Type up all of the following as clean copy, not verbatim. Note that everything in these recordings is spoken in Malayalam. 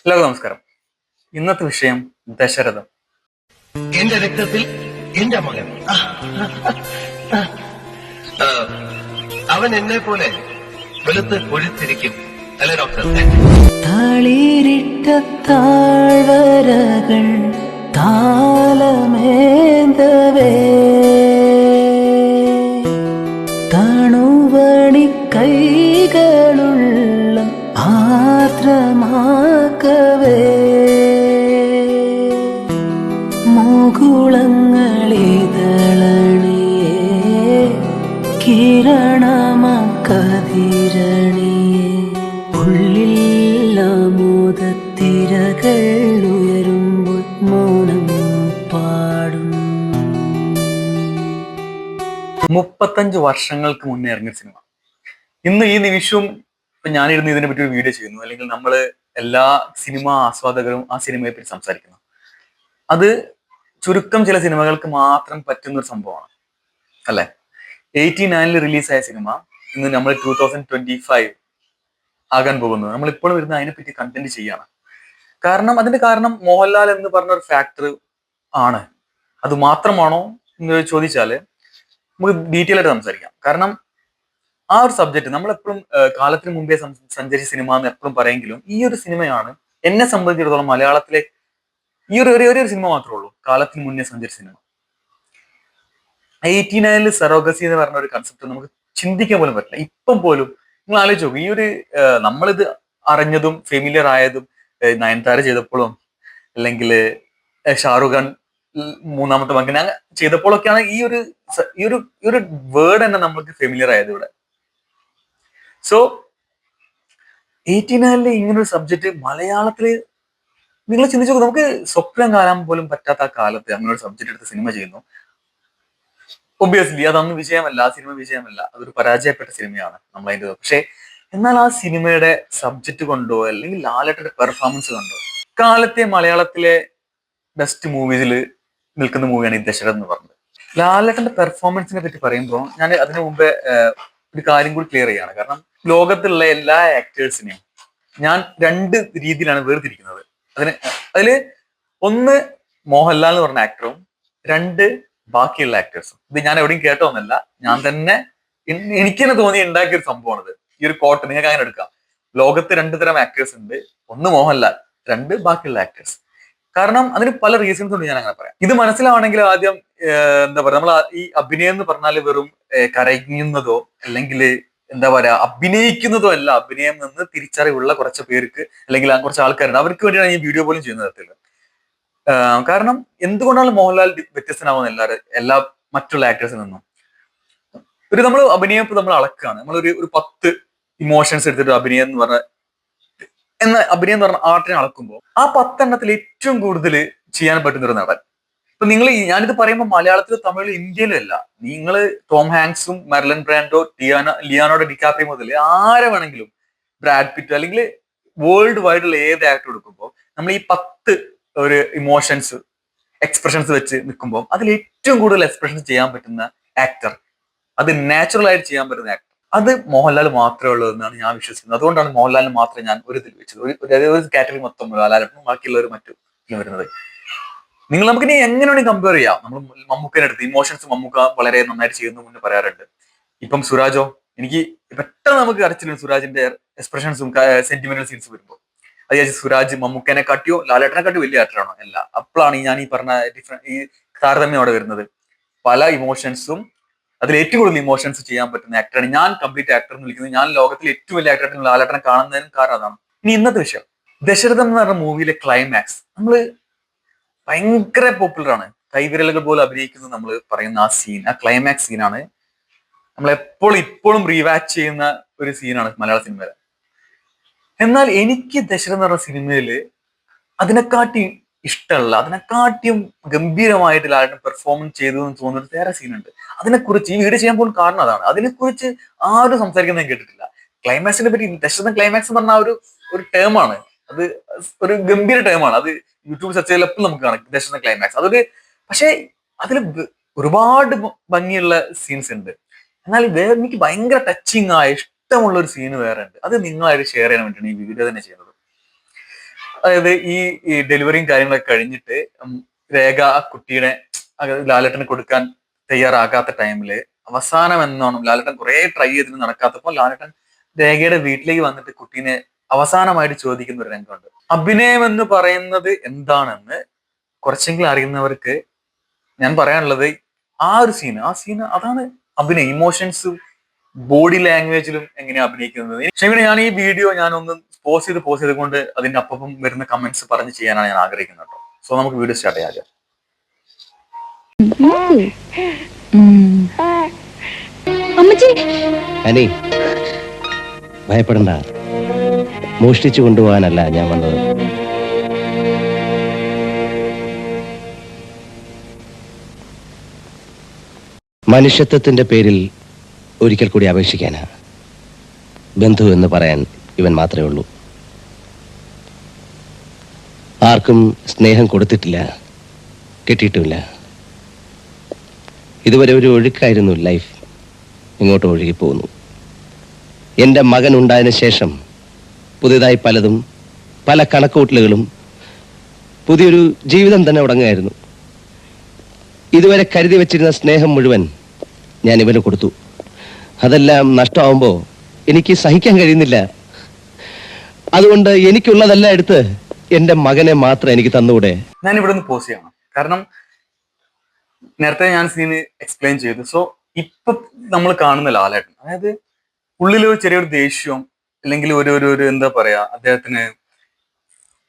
എല്ലാവർക്കും നമസ്കാരം. ഇന്നത്തെ വിഷയം ദശരഥം. എന്റെ രക്തത്തിൽ എന്റെ മകൻ. ആ, അവൻ എന്നെ പോലെ വെളുത്ത് കൊഴുത്തിരിക്കും അല്ലെ ഡോക്ടർ? തളിരിട്ട താഴ്വരകൾ താലമേന്തവേ തണുവണി കൈകളുള്ള ആർദ്രമാക്കവേ മുകുളങ്ങളിതളണിയേ കിരണമക്കതിരണിയേ ഉള്ളിൽ ആമോദത്തിരകൾ ഉയരുമ്പോൾ മൗനം പാടും. 35 വർഷങ്ങൾക്ക് മുന്നേ ഇറങ്ങിയ സിനിമ. ഇന്ന് ഈ നിമിഷവും ഇപ്പൊ ഞാനിരുന്ന് ഇതിനെ പറ്റി ഒരു വീഡിയോ ചെയ്യുന്നു, അല്ലെങ്കിൽ നമ്മൾ എല്ലാ സിനിമാ ആസ്വാദകരും ആ സിനിമയെ പറ്റി സംസാരിക്കുന്നു. അത് ചുരുക്കം ചില സിനിമകൾക്ക് മാത്രം പറ്റുന്ന ഒരു സംഭവമാണ്, അല്ലെ? 89 റിലീസായ സിനിമ ഇന്ന് നമ്മൾ 2025 ആകാൻ പോകുന്നത്. നമ്മൾ ഇപ്പോഴും വരുന്ന അതിനെപ്പറ്റി കണ്ടന്റ് ചെയ്യാണ്. അതിന്റെ കാരണം മോഹൻലാൽ എന്ന് പറഞ്ഞ ഒരു ഫാക്ടർ ആണ്. അത് മാത്രമാണോ എന്ന് ചോദിച്ചാല് നമുക്ക് ഡീറ്റെയിൽ ആയിട്ട് സംസാരിക്കാം. കാരണം ആ ഒരു സബ്ജക്ട് നമ്മൾ എപ്പോഴും കാലത്തിന് മുമ്പേ സഞ്ചരിച്ച സിനിമ എന്ന് എപ്പോഴും പറയെങ്കിലും ഈ ഒരു സിനിമയാണ് എന്നെ സംബന്ധിച്ചിടത്തോളം മലയാളത്തിലെ ഈ ഒരു സിനിമ മാത്രമേ ഉള്ളൂ കാലത്തിന് മുന്നേ സഞ്ചരിച്ച സിനിമ. 89 സെറോഗസി എന്ന് പറഞ്ഞ ഒരു കൺസെപ്റ്റ് നമുക്ക് ചിന്തിക്കാൻ പോലും പറ്റില്ല. ഇപ്പം പോലും നിങ്ങൾ ആലോചിച്ച് നോക്കും, ഈ ഒരു നമ്മളിത് അറിഞ്ഞതും ഫെമിലിയർ ആയതും നയൻതാര ചെയ്തപ്പോഴും അല്ലെങ്കിൽ ഷാറുഖ് ഖാൻ മൂന്നാമത്തെ മകൻ ചെയ്തപ്പോഴൊക്കെയാണ് ഈ ഒരു വേർഡ് തന്നെ നമ്മൾക്ക് ഫെമിലിയർ ആയത് ഇവിടെ. സോ 89 ഇങ്ങനൊരു സബ്ജക്ട് മലയാളത്തില് നിങ്ങൾ ചിന്തിച്ചു നോക്കും, നമുക്ക് സ്വപ്നം കാണാൻ പോലും പറ്റാത്ത ആ കാലത്ത് അങ്ങനെ ഒരു സബ്ജക്ട് എടുത്ത് സിനിമ ചെയ്യുന്നു. ഒബ്വിയസ്ലി അതൊന്നും വിജയമല്ല, ആ സിനിമ വിജയമല്ല, അതൊരു പരാജയപ്പെട്ട സിനിമയാണ് നമ്മളതിൻ്റെ. പക്ഷെ എന്നാൽ ആ സിനിമയുടെ സബ്ജക്ട് കൊണ്ടോ അല്ലെങ്കിൽ ലാലേട്ടന്റെ പെർഫോമൻസ് കൊണ്ടോ കാലത്തെ മലയാളത്തിലെ ബെസ്റ്റ് മൂവീസിൽ നിൽക്കുന്ന മൂവിയാണ് ഈ ദശരഥം എന്ന് പറഞ്ഞത്. ലാലേട്ടന്റെ പെർഫോമൻസിനെ പറ്റി പറയുമ്പോൾ ഞാൻ അതിനു മുമ്പേ ഒരു കാര്യം കൂടി ക്ലിയർ ചെയ്യാണ്. കാരണം ലോകത്തുള്ള എല്ലാ ആക്ടേഴ്സിനെയും ഞാൻ രണ്ട് രീതിയിലാണ് വേർതിരിക്കുന്നത്. അതില് ഒന്ന് മോഹൻലാൽ എന്ന് പറഞ്ഞ ആക്ടറും, രണ്ട് ബാക്കിയുള്ള ആക്ടേഴ്സും. ഇത് ഞാൻ എവിടെയും കേട്ടോന്നല്ല, ഞാൻ തന്നെ എനിക്ക് തന്നെ തോന്നി ഉണ്ടാക്കിയ ഒരു സംഭവമാണിത്. ഈ ഒരു കോട്ട് നിങ്ങൾക്ക് അങ്ങനെ എടുക്കാം. ലോകത്ത് രണ്ട് തരം ആക്ടേഴ്സ് ഉണ്ട്, ഒന്ന് മോഹൻലാൽ, രണ്ട് ബാക്കിയുള്ള ആക്ടേഴ്സ്. കാരണം അതിന് പല റീസൺസ് ഉണ്ട്, ഞാൻ അങ്ങനെ പറയാം. ഇത് മനസ്സിലാവണമെങ്കിൽ ആദ്യം എന്താ പറയാ, നമ്മൾ ഈ അഭിനയം എന്ന് പറഞ്ഞാൽ വെറും കരയുന്നതോ അല്ലെങ്കിൽ എന്താ പറയാ അഭിനയിക്കുന്നതോ അല്ല. അഭിനയം നിന്ന് തിരിച്ചറിവുള്ള കുറച്ച് പേർക്ക് അല്ലെങ്കിൽ കുറച്ച് ആൾക്കാരുണ്ട്, അവർക്ക് വേണ്ടിയാണ് ഈ വീഡിയോ പോലും ചെയ്യുന്ന തരത്തിൽ. കാരണം എന്തുകൊണ്ടാണ് മോഹൻലാൽ വ്യത്യസ്തനാവുന്ന എല്ലാ മറ്റുള്ള ആക്ടേഴ്സിൽ നിന്നും? നമ്മൾ അഭിനയം നമ്മൾ അളക്കുകയാണ്, നമ്മളൊരു 10 ഇമോഷൻസ് എടുത്തിട്ട് അഭിനയം എന്ന് പറഞ്ഞ ആർട്ടിനെ അളക്കുമ്പോൾ ആ 10 എണ്ണത്തിൽ ഏറ്റവും കൂടുതൽ ചെയ്യാൻ പറ്റുന്ന ഒരു നടൻ. ഇപ്പൊ നിങ്ങൾ ഞാനിത് പറയുമ്പോൾ മലയാളത്തിലും തമിഴിലും ഇന്ത്യയിലും അല്ല, നിങ്ങൾ ടോം ഹാങ്ക്സും മെർലിൻ ബ്രാൻഡോ ലിയാനോഡോ ഡിക്കാപ്രിയോ മുതൽ ആരെ വേണമെങ്കിലും, ബ്രാഡ് പിറ്റ് അല്ലെങ്കിൽ വേൾഡ് വൈഡുള്ള ഏത് ആക്ടർ എടുക്കുമ്പോൾ നമ്മൾ ഈ 10 ഒരു ഇമോഷൻസ് എക്സ്പ്രഷൻസ് വെച്ച് നിൽക്കുമ്പോൾ അതിൽ ഏറ്റവും കൂടുതൽ എക്സ്പ്രഷൻസ് ചെയ്യാൻ പറ്റുന്ന ആക്ടർ, അത് നാച്ചുറൽ ആയിട്ട് ചെയ്യാൻ പറ്റുന്ന ആക്ടർ, അത് മോഹൻലാൽ മാത്രമേ ഉള്ളൂ എന്നാണ് ഞാൻ വിശ്വസിക്കുന്നത്. അതുകൊണ്ടാണ് മോഹൻലാലിന് മാത്രമേ ഞാൻ ഒരു ഇതിൽ വെച്ചത്. ഒരു കാറ്റഗറി മൊത്തം ലാലേട്ടനും ബാക്കിയുള്ളവർ മറ്റു വരുന്നത്. നമുക്ക് ഇനി എങ്ങനെ വേണമെങ്കിൽ കമ്പയർ ചെയ്യാം. നമ്മൾ മമ്മൂക്കനെ എടുത്ത് ഇമോഷൻസ് മമ്മൂക്ക വളരെ നന്നായിട്ട് ചെയ്യുന്നു മുന്നേ പറയാറുണ്ട്. ഇപ്പം സുരാജോ, എനിക്ക് പെട്ടെന്ന് നമുക്ക് കരച്ചിലും സുരാജിന്റെ എക്സ്പ്രഷൻസും സെന്റിമെന്റൽ സീൻസ് വരുമ്പോൾ അത് വിചാരിച്ചു സുരാജ് മമ്മൂക്കനെ കാട്ടിയോ ലാലേട്ടനെ കാട്ടിയോ വലിയ ആക്ടറാണോ? അല്ല. അപ്പോഴാണ് ഞാൻ ഈ പറഞ്ഞ ഈ താരതമ്യം അവിടെ വരുന്നത്. പല ഇമോഷൻസും, അതിൽ ഏറ്റവും കൂടുതൽ ഇമോഷൻസ് ചെയ്യാൻ പറ്റുന്ന ആക്ടറാണ് ഞാൻ കംപ്ലീറ്റ് ആക്ടർ എന്ന് വിളിക്കുന്നത്. ഞാൻ ലോകത്തിലെ ഏറ്റവും വലിയ ആക്ടറായിട്ട് ലാലേട്ടനെ കാണുന്നതിനും കാരണം അതാണ്. ഇനി ഇന്നത്തെ വിഷയം ദശരഥം എന്ന് പറഞ്ഞ മൂവിയിലെ ക്ലൈമാക്സ് നമ്മള് ഭയങ്കര പോപ്പുലർ ആണ്. കൈവിരലുകൾ പോലെ അഭിനയിക്കുന്നത് നമ്മൾ പറയുന്ന ആ സീൻ, ആ ക്ലൈമാക്സ് സീനാണ് നമ്മൾ ഇപ്പോഴും റീവാച്ച് ചെയ്യുന്ന ഒരു സീനാണ് മലയാള സിനിമയിലെ. എന്നാൽ എനിക്ക് ദശരഥം എന്ന് പറഞ്ഞ സിനിമയില് അതിനെക്കാട്ടി ഇഷ്ടമല്ല, അതിനെക്കാട്ടിയും ഗംഭീരമായിട്ട് ലാലേട്ടൻ പെർഫോമൻസ് ചെയ്തു എന്ന് തോന്നുന്ന വേറെ സീനുണ്ട്. അതിനെക്കുറിച്ച് ഈ വീഡിയോ ചെയ്യാൻ പോലും കാരണം അതാണ്. അതിനെക്കുറിച്ച് ആരും സംസാരിക്കുന്നത് ഞാൻ കേട്ടിട്ടില്ല. ക്ലൈമാക്സിനെ പറ്റി ദശരഥം ക്ലൈമാക്സ് എന്ന് പറഞ്ഞ ഒരു ടേമാണ്, അത് ഒരു ഗംഭീര ടേമാണ്. അത് യൂട്യൂബ് സെർച്ച് ചെയ്തപ്പോൾ നമുക്ക് കാണാം ദശരഥം ക്ലൈമാക്സ്. പക്ഷേ അതിൽ ഒരുപാട് ഭംഗിയുള്ള സീൻസ് ഉണ്ട്. എന്നാൽ വേറെ എനിക്ക് ഭയങ്കര ടച്ചിങ് ആയ ഇഷ്ടമുള്ള ഒരു സീന് വേറെ ഉണ്ട്. അത് നിങ്ങളായിട്ട് ഷെയർ ചെയ്യാൻ വേണ്ടിയാണ് ഈ വീഡിയോ തന്നെ ചെയ്യുന്നത്. അതായത് ഈ ഡെലിവറിയും കാര്യങ്ങളൊക്കെ കഴിഞ്ഞിട്ട് രേഖ ആ കുട്ടിയുടെ ലാലേട്ടന് കൊടുക്കാൻ തയ്യാറാകാത്ത ടൈമില് അവസാനം എന്നോണം ലാലേട്ടൻ കുറെ ട്രൈ ചെയ്തിട്ട് നടക്കാത്തപ്പോൾ ലാലേട്ടൻ രേഖയുടെ വീട്ടിലേക്ക് വന്നിട്ട് കുട്ടീനെ അവസാനമായിട്ട് ചോദിക്കുന്ന ഒരു രംഗമുണ്ട്. അഭിനയം എന്ന് പറയുന്നത് എന്താണെന്ന് കുറച്ചെങ്കിലും അറിയുന്നവർക്ക് ഞാൻ പറയാനുള്ളത് ആ സീന് അതാണ് അഭിനയം. ഇമോഷൻസും ബോഡി ലാംഗ്വേജിലും എങ്ങനെയാ അഭിനയിക്കുന്നത്. ക്ഷമിക്കണം, ഞാൻ ഈ വീഡിയോ ഞാനൊന്ന് പോസ്റ്റ് ചെയ്ത് കൊണ്ട് അതിന്റെ അപ്പം വരുന്ന കമന്റ്സ് പറഞ്ഞ് ചെയ്യാനാണ് ഞാൻ ആഗ്രഹിക്കുന്നത് കേട്ടോ. സോ നമുക്ക് വീഡിയോ സ്റ്റാർട്ട് ചെയ്യാം. അനി, ഭയപ്പെടണ്ട. മോഷ്ടിച്ചു കൊണ്ടുപോകാനല്ല ഞാൻ വന്നത്. മനുഷ്യത്വത്തിന്റെ പേരിൽ ഒരിക്കൽ കൂടി അപേക്ഷിക്കാനാ. ബന്ധു എന്ന് പറയാൻ ഇവൻ മാത്രമേ ഉള്ളൂ. ആർക്കും സ്നേഹം കൊടുത്തിട്ടില്ല, കിട്ടിയിട്ടുമില്ല. ഇതുവരെ ഒരു ഒഴുക്കായിരുന്നു ലൈഫ്, ഇങ്ങോട്ട് ഒഴുകിപ്പോകുന്നു. എൻ്റെ മകൻ ഉണ്ടായതിനു ശേഷം പുതിയതായി പലതും, പല കണക്കുകൂട്ടലുകളും, പുതിയൊരു ജീവിതം തന്നെ തുടങ്ങുകയായിരുന്നു. ഇതുവരെ കരുതി വെച്ചിരുന്ന സ്നേഹം മുഴുവൻ ഞാൻ ഇവന് കൊടുത്തു. അതെല്ലാം നഷ്ടമാകുമ്പോൾ എനിക്ക് സഹിക്കാൻ കഴിയുന്നില്ല. അതുകൊണ്ട് എനിക്കുള്ളതെല്ലാം എടുത്ത് എൻ്റെ മകനെ മാത്രം എനിക്ക് തന്നുകൂടെ? ഞാൻ ഇവിടെ നിന്ന് പോസ് ചെയ്യണം, കാരണം നേരത്തെ ഞാൻ സീന് എക്സ്പ്ലെയിൻ ചെയ്തു. സോ ഇപ്പൊ നമ്മൾ കാണുന്ന ലാലേട്ടൻ, അതായത് ഉള്ളിൽ ചെറിയൊരു ദേഷ്യവും അല്ലെങ്കിൽ ഒരു എന്താ പറയാ, അദ്ദേഹത്തിന്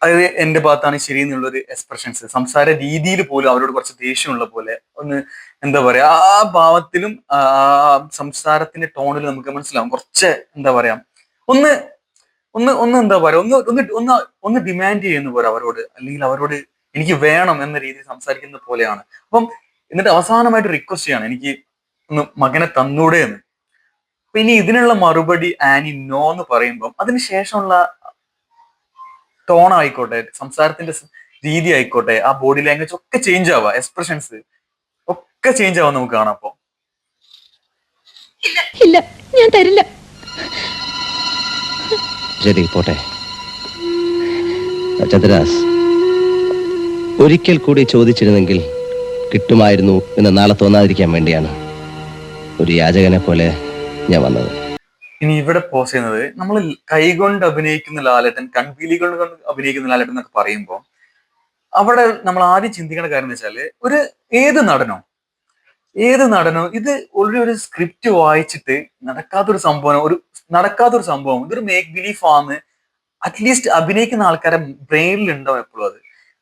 അതായത് എന്റെ ഭാഗത്താണ് ശരി എന്നുള്ളൊരു എക്സ്പ്രഷൻസ്, സംസാര രീതിയിൽ പോലും അവരോട് കുറച്ച് ദേഷ്യമുള്ള പോലെ ഒന്ന് എന്താ പറയാ, ആ ഭാവത്തിലും സംസാരത്തിന്റെ ടോണിലും നമുക്ക് മനസ്സിലാവും കുറച്ച് എന്താ പറയാ, ഒന്ന് ഒന്ന് ഒന്ന് എന്താ പറയാ, ഒന്ന് ഒന്ന് ഒന്ന് ഒന്ന് ഡിമാൻഡ് ചെയ്യുന്ന പോലെ അവരോട്, അല്ലെങ്കിൽ അവരോട് എനിക്ക് വേണം എന്ന രീതിയിൽ സംസാരിക്കുന്ന പോലെയാണ്. അപ്പം എന്നിട്ട് അവസാനമായിട്ട് റിക്വസ്റ്റ് ചെയ്യാണ്, എനിക്ക് ഒന്ന് മകനെ തന്നൂടെ എന്ന്. അപ്പൊ ഇനി ഇതിനുള്ള മറുപടി ആനി നോ എന്ന് പറയുമ്പം അതിനുശേഷമുള്ള ടോൺ ആയിക്കോട്ടെ, സംസാരത്തിന്റെ രീതി ആയിക്കോട്ടെ, ആ ബോഡി ലാംഗ്വേജ് ഒക്കെ ചേഞ്ച് ആവുക, എക്സ്പ്രഷൻസ് ഒക്കെ ചേഞ്ച് ആവാൻ നമുക്ക് കാണാം. അപ്പൊ ഇല്ല, ഞാൻ തരില്ല. ശരി, പോട്ടെ. ചന്ദ്രദാസ്, ഒരിക്കൽ കൂടി ചോദിച്ചിരുന്നെങ്കിൽ കിട്ടുമായിരുന്നു എന്ന് നാളെ തോന്നാതിരിക്കാൻ വേണ്ടിയാണ് ഒരു യാചകനെ പോലെ ഞാൻ വന്നത്. ഇനി ഇവിടെ പോസ് ചെയ്യുന്നത്, നമ്മൾ കൈകൊണ്ട് അഭിനയിക്കുന്ന ലാലേട്ടൻ, കൺപീലി കൊണ്ട് അഭിനയിക്കുന്ന ലാലേട്ടൻ എന്നൊക്കെ പറയുമ്പോൾ അവിടെ നമ്മൾ ആദ്യം ചിന്തിക്കേണ്ട കാര്യം എന്ന് വെച്ചാല്, ഏത് നടനോ ഇത് ഒരു സ്ക്രിപ്റ്റ് വായിച്ചിട്ട് നടക്കാത്തൊരു സംഭവം ഇതൊരു മേക്ക് ബിലീഫ് ആണ് അറ്റ്ലീസ്റ്റ് അഭിനയിക്കുന്ന ആൾക്കാരെ ബ്രെയിനിൽ ഉണ്ടാവും എപ്പോഴും അത്.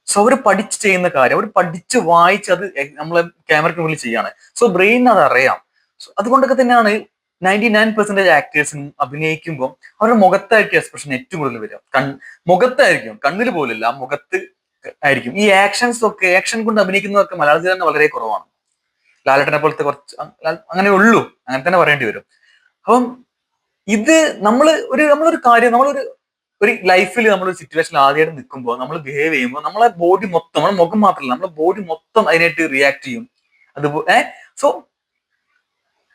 സോ അവർ പഠിച്ച് ചെയ്യുന്ന കാര്യം, അവർ പഠിച്ച് വായിച്ച് അത് നമ്മളെ ക്യാമറയ്ക്ക് മുന്നിൽ ചെയ്യാണ്. സോ ബ്രെയിനിന് അത് അറിയാം. അതുകൊണ്ടൊക്കെ തന്നെയാണ് 99% ആക്ടേഴ്സിനും അഭിനയിക്കുമ്പോൾ അവരുടെ മുഖത്തായിരിക്കും എക്സ്പ്രഷൻ ഏറ്റവും കൂടുതൽ വരിക. മുഖത്തായിരിക്കും, കണ്ണിൽ പോലില്ല, മുഖത്ത് ആയിരിക്കും. ഈ ആക്ഷൻ കൊണ്ട് അഭിനയിക്കുന്നതൊക്കെ മലയാളത്തിൽ തന്നെ വളരെ കുറവാണ്. ലാലേട്ടനെ പോലത്തെ കുറച്ച് അങ്ങനെ ഉള്ളൂ, അങ്ങനെ തന്നെ പറയേണ്ടി വരും. അപ്പം ഇത് നമ്മളൊരു കാര്യം, ഒരു ലൈഫിൽ നമ്മളൊരു സിറ്റുവേഷനിൽ ആദ്യമായിട്ട് നിൽക്കുമ്പോൾ നമ്മൾ ബിഹേവ് ചെയ്യുമ്പോൾ നമ്മളെ ബോഡി മൊത്തം, നമ്മുടെ മുഖം മാത്രമല്ല, നമ്മളെ ബോഡി മൊത്തം അതിനായിട്ട് റിയാക്ട് ചെയ്യും. അതുപോലെ സോ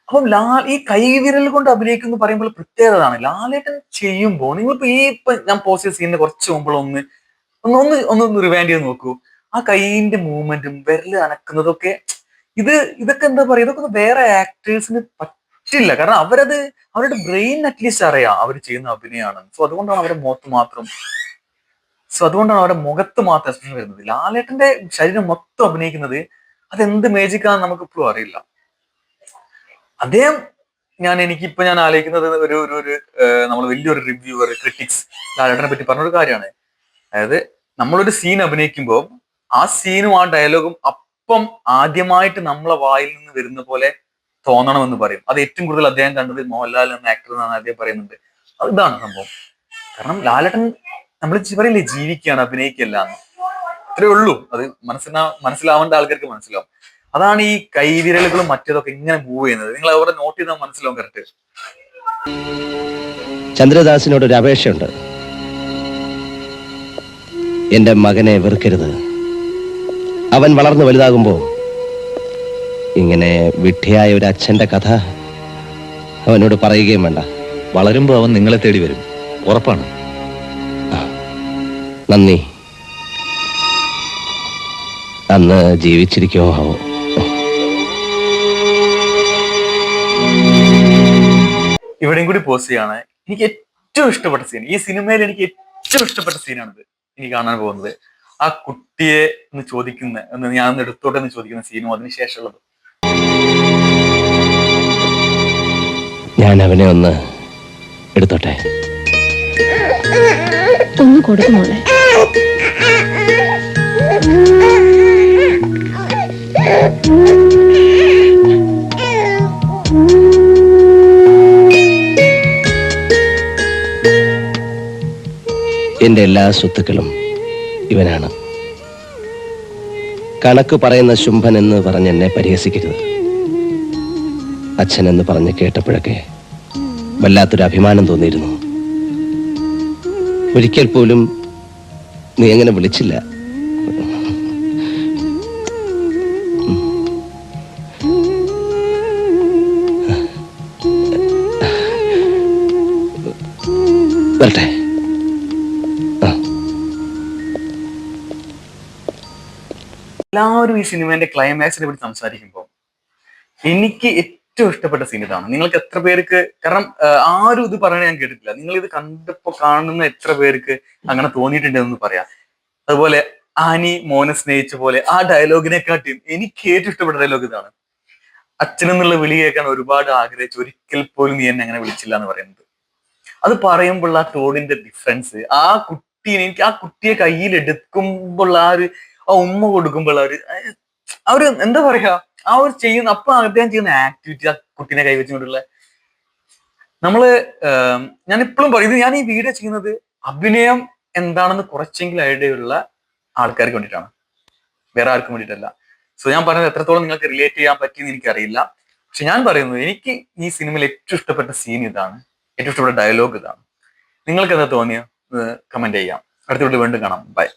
അപ്പം ഈ കൈവിരൽ കൊണ്ട് അഭിനയിക്കുന്നു പറയുമ്പോൾ പ്രത്യേകതയാണ്. ലാലേട്ടൻ ചെയ്യുമ്പോൾ നിങ്ങളിപ്പോ ഞാൻ പോസ്റ്റ് ചെയ്ത സീനിന്റെ കുറച്ച് മുമ്പ് ഒന്ന് റിവൈൻഡ് ചെയ്ത് നോക്കൂ. ആ കൈയിന്റെ മൂവ്മെന്റും വിരല് അനക്കുന്നതൊക്കെ ഇതൊക്കെ എന്താ പറയാ, ഇതൊക്കെ വേറെ ആക്ടേഴ്സിന് പറ്റില്ല. കാരണം അവരുടെ ബ്രെയിൻ അറ്റ്ലീസ്റ്റ് അറിയാം അവർ ചെയ്യുന്ന അഭിനയമാണ്. സോ അതുകൊണ്ടാണ് അവരുടെ മുഖത്ത് മാത്രം എക്സ്പ്രഷൻ വരുന്നത്. ലാലേട്ടന്റെ ശരീരം മൊത്തം അഭിനയിക്കുന്നത് അതെന്ത് മേജിക്കാന്ന് നമുക്ക് ഇപ്പോഴും അറിയില്ല. അദ്ദേഹം എനിക്കിപ്പോ ഞാൻ ആലോചിക്കുന്നത് നമ്മൾ വലിയൊരു റിവ്യൂവർ, ക്രിറ്റിക്സ് ലാലേട്ടനെ പറ്റി പറഞ്ഞൊരു കാര്യമാണ്. അതായത് നമ്മളൊരു സീൻ അഭിനയിക്കുമ്പോൾ ആ സീനും ആ ഡയലോഗും അപ്പം ആദ്യമായിട്ട് നമ്മളെ വായിൽ നിന്ന് വരുന്ന പോലെ തോന്നണമെന്ന് പറയും. അത് ഏറ്റവും കൂടുതൽ അദ്ദേഹം കണ്ടത് മോഹൻലാൽ എന്ന ആക്ടർ എന്നാണ് അദ്ദേഹം പറയുന്നുണ്ട്. ഇതാണ് സംഭവം. കാരണം ലാലേട്ടൻ നമ്മൾ പറയില്ലേ, ജീവിക്കുകയാണ്, അഭിനയിക്കല്ല എന്ന്. അത്രേ ഉള്ളൂ. അത് മനസ്സിലാവേണ്ട ആൾക്കാർക്ക് മനസ്സിലാവും. അതാണ് ഈ കൈവിരലുകളും മറ്റേതൊക്കെ ഇങ്ങനെ മൂവ് ചെയ്യുന്നത്. നിങ്ങൾ അവിടെ നോട്ട് ചെയ്താൽ മനസ്സിലാവും കറക്റ്റ്. ചന്ദ്രദാസിനോട് ഒരു അപേക്ഷയുണ്ട്. എന്റെ മകനെ വെറുക്കരുത്. അവൻ വളർന്നു വലുതാകുമ്പോ ഇങ്ങനെ വിഡ്ഢിയായ ഒരു അച്ഛന്റെ കഥ അവനോട് പറയുകയും വേണ്ട. വളരുമ്പോ അവൻ നിങ്ങളെ തേടി വരും, ഉറപ്പാണ്. നന്ദി. അന്ന് ജീവിച്ചിരിക്കുമോ ആവോ. ഇവിടെയും കൂടി പോസ്റ്റ് ചെയ്യാണ്. എനിക്ക് ഏറ്റവും ഇഷ്ടപ്പെട്ട സീൻ, ഈ സിനിമയിൽ എനിക്ക് ഏറ്റവും ഇഷ്ടപ്പെട്ട സീനാണിത്. എനിക്ക് കാണാൻ പോകുന്നത് ആ കുട്ടിയെ ഒന്ന് ചോദിക്കുന്ന, ഞാൻ ഒന്ന് എടുത്തോട്ടെ എന്ന് ചോദിക്കുന്ന സീനും അതിന് ശേഷമുള്ളത്. ഞാൻ അവനെ ഒന്ന് എടുത്തോട്ടെ. ഒന്ന് കൊടുക്കുമോളെ. എന്റെ എല്ലാ സ്വത്തുക്കളും ഇവനാണ്. കണക്ക് പറയുന്ന ശുംഭൻ എന്ന് പറഞ്ഞ് എന്നെ പരിഹസിക്കരുത്. അച്ഛൻ എന്ന് പറഞ്ഞ് കേട്ടപ്പോഴൊക്കെ വല്ലാത്തൊരു അഭിമാനം തോന്നിയിരുന്നു. ഒരിക്കൽ പോലും നീ അങ്ങനെ വിളിച്ചില്ല. വരട്ടെ. എല്ലാവരും ഈ സിനിമേന്റെ ക്ലൈമാക്സിനെ പറ്റി സംസാരിക്കുമ്പോൾ എനിക്ക് ഏറ്റവും ഇഷ്ടപ്പെട്ട സീൻ ഇതാണ്. നിങ്ങൾക്ക് എത്ര പേർക്ക്, കാരണം ആരും ഇത് പറയണ ഞാൻ കേട്ടിട്ടില്ല, നിങ്ങൾ ഇത് കണ്ടപ്പോ കാണുന്ന എത്ര പേർക്ക് അങ്ങനെ തോന്നിയിട്ടുണ്ടെന്ന് പറയാം. അതുപോലെ ആനി മോനെ സ്നേഹിച്ച പോലെ ആ ഡയലോഗിനെക്കാട്ടിയും എനിക്ക് ഏറ്റവും ഇഷ്ടപ്പെട്ട ഡയലോഗ് ഇതാണ്. അച്ഛനെന്നുള്ള വിളി കേൾക്കാൻ ഒരുപാട് ആഗ്രഹിച്ചു, ഒരിക്കൽ പോലും നീ എന്നെ അങ്ങനെ വിളിച്ചില്ല എന്ന് പറയുന്നത്. അത് പറയുമ്പോൾ ആ ടോണിന്റെ ഡിഫറൻസ്, ആ കുട്ടീനെ, എനിക്ക് ആ കുട്ടിയെ കയ്യിൽ എടുക്കുമ്പോൾ ആ ഉമ്മ കൊടുക്കുമ്പോൾ ആ ഒരു എന്താ പറയാ, ആ ഒരു ചെയ്യുന്ന, അപ്പൊ അദ്ദേഹം ചെയ്യുന്ന ആക്ടിവിറ്റി, ആ കുട്ടീനെ കൈവച്ചുകൊണ്ടുള്ള, നമ്മള് ഞാൻ ഇപ്പോഴും പറയും, ഞാൻ ഈ വീഡിയോ ചെയ്യുന്നത് അഭിനയം എന്താണെന്ന് കുറച്ചെങ്കിലും ഐഡിയയുള്ള ആൾക്കാർക്ക് വേണ്ടിയിട്ടാണ്, വേറെ ആർക്കും വേണ്ടിയിട്ടല്ല. സോ ഞാൻ പറഞ്ഞത് എത്രത്തോളം നിങ്ങൾക്ക് റിലേറ്റ് ചെയ്യാൻ പറ്റിയെന്ന് എനിക്കറിയില്ല. പക്ഷെ ഞാൻ പറയുന്നത്, എനിക്ക് ഈ സിനിമയിൽ ഏറ്റവും ഇഷ്ടപ്പെട്ട സീൻ ഇതാണ്, ഏറ്റവും ഇഷ്ടപ്പെട്ട ഡയലോഗ് ഇതാണ്. നിങ്ങൾക്ക് എന്താ തോന്നിയോ കമന്റ് ചെയ്യാം. അടുത്ത വീട്ടിൽ വീണ്ടും കാണാം. ബൈ.